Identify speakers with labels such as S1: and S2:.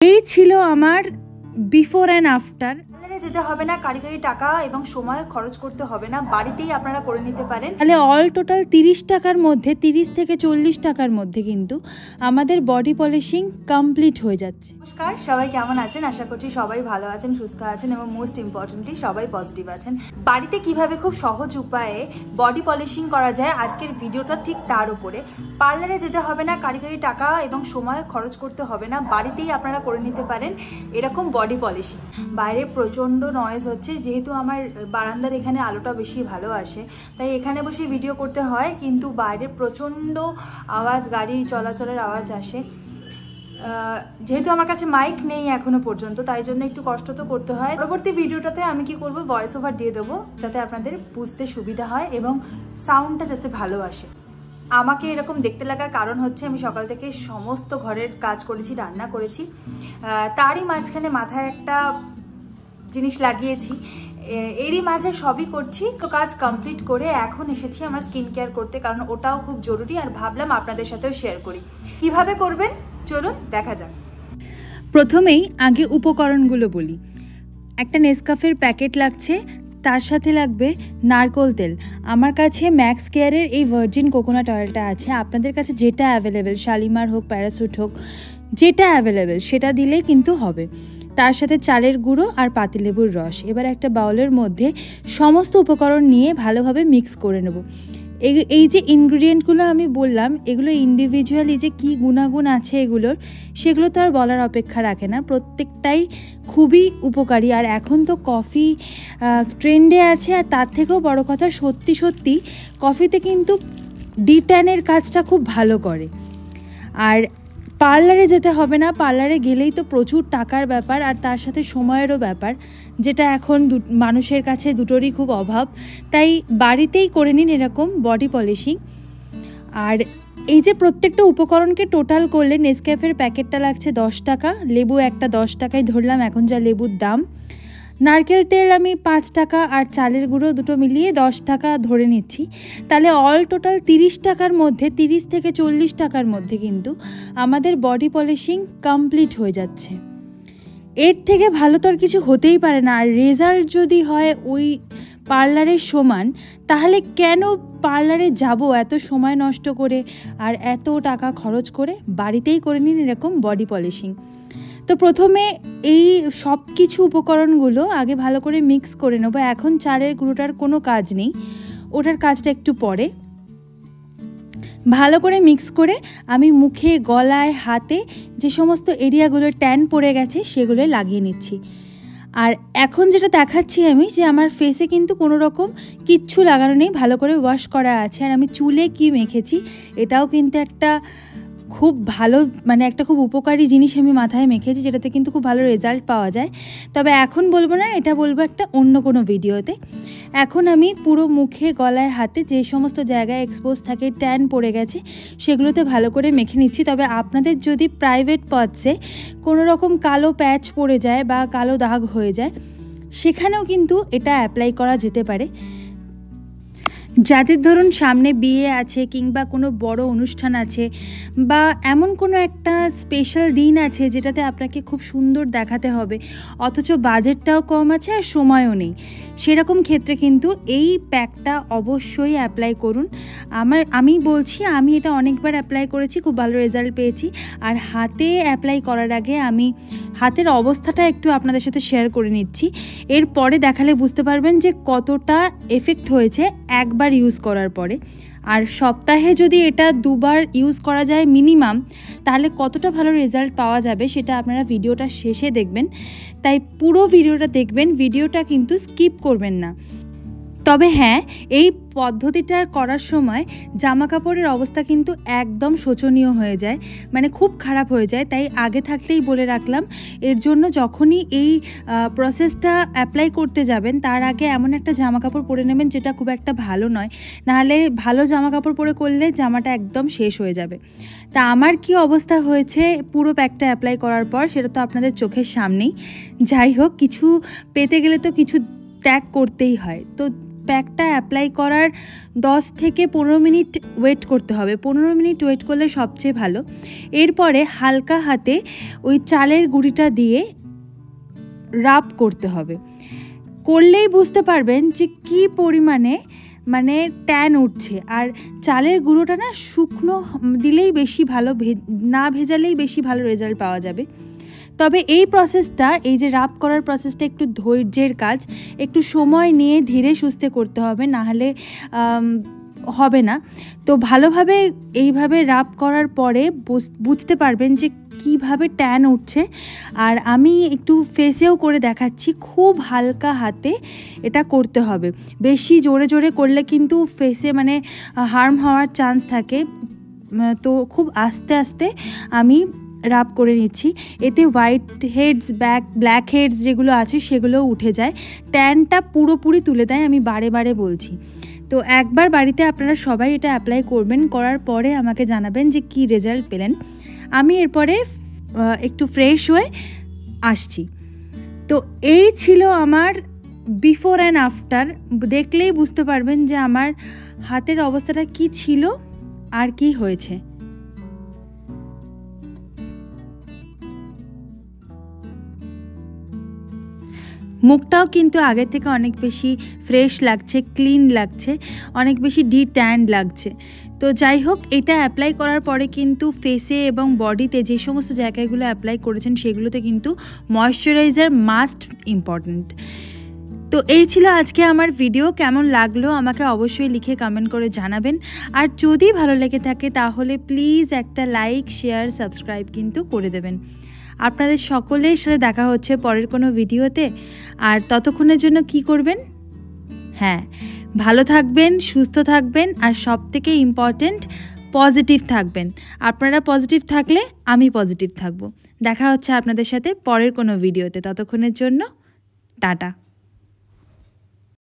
S1: এই ছিল আমার বিফোর অ্যান্ড আফটার।
S2: যেতে হবে না, কারিগরি টাকা এবং সময় খরচ করতে হবে না, বাড়িতেই আপনারা করে নিতে পারেন।
S1: তাহলে অল টোটাল 30 টাকার মধ্যে, 30 থেকে 40 টাকার মধ্যে কিন্তু আমাদের বডি পলিশিং কমপ্লিট হয়ে যাচ্ছে।
S2: নমস্কার, সবাই কেমন আছেন? আশা করছি সবাই ভালো আছেন, সুস্থ আছেন এবং মোস্ট ইম্পর্টেন্টলি সবাই পজিটিভ আছেন। বাড়িতে কিভাবে খুব সহজ উপায়ে বডি পলিশিং করা যায়, আজকের ভিডিওটা ঠিক তার উপরে। পার্লারে যেতে হবে না, কারিগরি টাকা এবং সময় খরচ করতে হবে না, বাড়িতেই আপনারা করে নিতে পারেন এরকম বডি পলিশিং। বাইরে প্রচণ্ড নয়েজ হচ্ছে, যেহেতু আমার বারান্দার এখানে আলোটা বেশি ভালো আসে তাই এখানে বসে ভিডিও করতে হয়, কিন্তু বাইরে প্রচণ্ড আওয়াজ, গাড়ি চলাচলের আওয়াজ আসে। যেহেতু আমার কাছে মাইক নেই এখনো পর্যন্ত, তাই জন্য একটু কষ্ট তো করতে হয়। পরবর্তী ভিডিওটাতে আমি কি করব, ভয়েস ওভার দিয়ে দেবো যাতে আপনাদের বুঝতে সুবিধা হয় এবং সাউন্ডটা যাতে ভালো আসে। আমাকে এরকম দেখতে লাগার কারণ হচ্ছে আমি সকাল থেকে সমস্ত ঘরের কাজ করেছি, রান্না করেছি, তারই মাঝখানে মাথায় একটা জিনিস লাগিয়েছি, এরই মাঝে সবই করছি। তো কাজ কমপ্লিট করে এখন এসেছি আমার স্কিন কেয়ার করতে, কারণ ওটাও খুব জরুরি আর ভাবলাম আপনাদের সাথেও শেয়ার করি। কিভাবে করবেন চলুন দেখা যাক।
S1: প্রথমেই আগে উপকরণগুলো বলি। একটা নেসকাফের প্যাকেট লাগছে, তার সাথে লাগবে নারকোল তেল। আমার কাছে ম্যাক্স কেয়ারের এই ভার্জিন কোকোনাট অয়েলটা আছে, আপনাদের কাছে যেটা অ্যাভেলেবেল, শালিমার হোক, প্যারাসুট হোক, যেটা অ্যাভেলেবেল সেটা দিলেই কিন্তু হবে। তার সাথে চালের গুঁড়ো আর পাতিলেবুর রস। এবার একটা বাউলের মধ্যে সমস্ত উপকরণ নিয়ে ভালোভাবে মিক্স করে নেব। এই যে ইনগ্রিডিয়েন্টগুলো আমি বললাম, এগুলো ইন্ডিভিজুয়ালি যে কী গুণাগুণ আছে এগুলোর, সেগুলো তো আর বলার অপেক্ষা রাখে না, প্রত্যেকটাই খুবই উপকারী। আর এখন তো কফি ট্রেন্ডে আছে, আর তার থেকেও বড় কথা, সত্যি সত্যি কফিতে কিন্তু ডি10-এর কাজটা খুব ভালো করে। আর পার্লারে যেতে হবে না, পার্লারে গেলেই তো প্রচুর টাকার ব্যাপার আর তার সাথে সময়েরও ব্যাপার, যেটা এখন মানুষের কাছে দুটোরই খুব অভাব। তাই বাড়িতেই করে নিন এরকম বডি পলিশিং। আর এই যে প্রত্যেকটা উপকরণকে টোটাল করলে নেসক্যাফের প্যাকেটটা লাগছে 10 টাকা, লেবু একটা 10 টাকায় ধরলাম এখন যা লেবুর দাম, নারকেল তেল আমি 5 টাকা, আর চালের গুঁড়ো দুটো মিলিয়ে 10 টাকা ধরে নিচ্ছি। তাহলে অল টোটাল 30 টাকার মধ্যে, 30 থেকে 40 টাকার মধ্যে কিন্তু আমাদের বডি পলিশিং কমপ্লিট হয়ে যাচ্ছে। এর থেকে ভালো তো আর কিছু হতেই পারে না। আর রেজাল্ট যদি হয় ওই পার্লারের সমান, তাহলে কেন পার্লারে যাব এত সময় নষ্ট করে আর এত টাকা খরচ করে? বাড়িতেই করে নিন এরকম বডি পলিশিং। তো প্রথমে এই সব কিছু উপকরণগুলো আগে ভালো করে মিক্স করে নেব। এখন চালের গুঁড়োটার কোনো কাজ নেই, ওটার কাজটা একটু পরে। ভালো করে মিক্স করে আমি মুখে, গলায়, হাতে যে সমস্ত এরিয়াগুলো ট্যান পড়ে গেছে সেগুলো লাগিয়ে নিচ্ছি। আর এখন যেটা দেখাচ্ছি আমি, যে আমার ফেসে কিন্তু কোনো রকম কিচ্ছু লাগানো নেই, ভালো করে ওয়াশ করা আছে। আর আমি চুলে কি মেখেছি এটাও কিন্তু একটা খুব ভালো, মানে একটা খুব উপকারী জিনিস আমি মাথায় মেখেছি, যেটাতে কিন্তু খুব ভালো রেজাল্ট পাওয়া যায়। তবে এখন বলবো না, এটা বলবো একটা অন্য কোনো ভিডিওতে। এখন আমি পুরো মুখে, গলায়, হাতে যে সমস্ত জায়গায় এক্সপোজ থাকে, ট্যান পড়ে গেছে, সেগুলোতে ভালো করে মেখে নিচ্ছি। তবে আপনাদের যদি প্রাইভেট পার্টসে কোনো রকম কালো প্যাচ পড়ে যায় বা কালো দাগ হয়ে যায়, সেখানেও কিন্তু এটা অ্যাপ্লাই করা যেতে পারে। যাদের ধরুন সামনে বিয়ে আছে কিংবা কোনো বড় অনুষ্ঠান আছে বা এমন কোনো একটা স্পেশাল দিন আছে যেটাতে আপনাকে খুব সুন্দর দেখাতে হবে, অথচ বাজেটটাও কম আছে আর সময়ও নেই, সেরকম ক্ষেত্রে কিন্তু এই প্যাকটা অবশ্যই অ্যাপ্লাই করুন। আমি বলছি, আমি এটা অনেকবার অ্যাপ্লাই করেছি, খুব ভালো রেজাল্ট পেয়েছি। আর হাতে অ্যাপ্লাই করার আগে আমি হাতের অবস্থাটা একটু আপনাদের সাথে শেয়ার করে নিচ্ছি, এরপরে দেখালে বুঝতে পারবেন যে কতটা এফেক্ট হয়েছে একবার ইউজ করার পরে। আর সপ্তাহে যদি এটা 2বার ইউজ করা যায় মিনিমাম, তাহলে কতটা ভালো রেজাল্ট পাওয়া যাবে সেটা আপনারা ভিডিওটা শেষে দেখবেন। তাই পুরো ভিডিওটা দেখবেন, ভিডিওটা কিন্তু স্কিপ করবেন না। তবে হ্যাঁ, এই পদ্ধতিটা করার সময় জামা কাপড়ের অবস্থা কিন্তু একদম শোচনীয় হয়ে যায়, মানে খুব খারাপ হয়ে যায়। তাই আগে থাকতেই বলে রাখলাম, এর জন্য যখনই এই প্রসেসটা অ্যাপ্লাই করতে যাবেন, তার আগে এমন একটা জামা কাপড় পরে নেবেন যেটা খুব একটা ভালো নয়, নাহলে ভালো জামা কাপড় পরে করলে জামাটা একদম শেষ হয়ে যাবে। তা আমার কি অবস্থা হয়েছে পুরো প্যাকটা অ্যাপ্লাই করার পর, সেটা তো আপনাদের চোখের সামনেই। যাই হোক, কিছু পেতে গেলে তো কিছু ত্যাগ করতেই হয়। তো প্যাকটা অ্যাপ্লাই করার 10 থেকে 15 মিনিট ওয়েট করতে হবে। 15 মিনিট ওয়েট করলে সবচেয়ে ভালো। এরপরে হালকা হাতে ওই চালের গুঁড়িটা দিয়ে রাব করতে হবে। করলেই বুঝতে পারবেন যে কী পরিমাণে মানে ট্যান উঠছে। আর চালের গুঁড়োটা না শুকনো দিলেই বেশি ভালো, না ভেজালেই বেশি ভালো রেজাল্ট পাওয়া যাবে। তবে এই প্রসেসটা, এই যে রাব করার প্রসেসটা একটু ধৈর্যের কাজ, একটু সময় নিয়ে ধীরে সুস্থে করতে হবে, নাহলে হবে না। তো ভালোভাবে এইভাবে রাব করার পরে বুঝতে পারবেন যে কিভাবে ট্যান উঠছে। আর আমি একটু ফেসেও করে দেখাচ্ছি, খুব হালকা হাতে এটা করতে হবে। বেশি জোরে জোরে করলে কিন্তু ফেসে মানে হার্ম হওয়ার চান্স থাকে। তো খুব আস্তে আস্তে আমি রাব করে নিচ্ছি। এতে হোয়াইট হেডস, ব্ল্যাক হেডস যেগুলো আছে সেগুলোও উঠে যায়, ট্যানটা পুরোপুরি তুলে দেয়, আমি বারে বারে বলছি। তো একবার বাড়িতে আপনারা সবাই এটা অ্যাপ্লাই করবেন, করার পরে আমাকে জানাবেন যে কি রেজাল্ট পেলেন। আমি এরপরে একটু ফ্রেশ হয়ে আসছি। তো এই ছিল আমার বিফোর অ্যান্ড আফটার। দেখলেই বুঝতে পারবেন যে আমার হাতের অবস্থাটা কি ছিল আর কি হয়েছে। মুখটাও কিন্তু আগের থেকে অনেক বেশি ফ্রেশ লাগছে, ক্লিন লাগছে, অনেক বেশি ডিট্যান্ড লাগছে। তো যাই হোক, এটা অ্যাপ্লাই করার পরে কিন্তু ফেসে এবং বডিতে যে সমস্ত জায়গাগুলো অ্যাপ্লাই করেছেন সেগুলোতে কিন্তু ময়শ্চারাইজার মাস্ট ইম্পর্ট্যান্ট। তো এই ছিল আজকে আমার ভিডিও। কেমন লাগলো আমাকে অবশ্যই লিখে কমেন্ট করে জানাবেন। আর যদি ভালো লেগে থাকে তাহলে প্লিজ একটা লাইক, শেয়ার, সাবস্ক্রাইব কিন্তু করে দেবেন। আপনাদের সকলের সাথে দেখা হচ্ছে পরের কোনো ভিডিওতে। আর ততক্ষণের জন্য কি করবেন? হ্যাঁ, ভালো থাকবেন, সুস্থ থাকবেন, আর সবথেকে ইম্পর্ট্যান্ট পজিটিভ থাকবেন। আপনারা পজিটিভ থাকলে আমি পজিটিভ থাকব। দেখা হচ্ছে আপনাদের সাথে পরের কোনো ভিডিওতে। ততক্ষণের জন্য টাটা।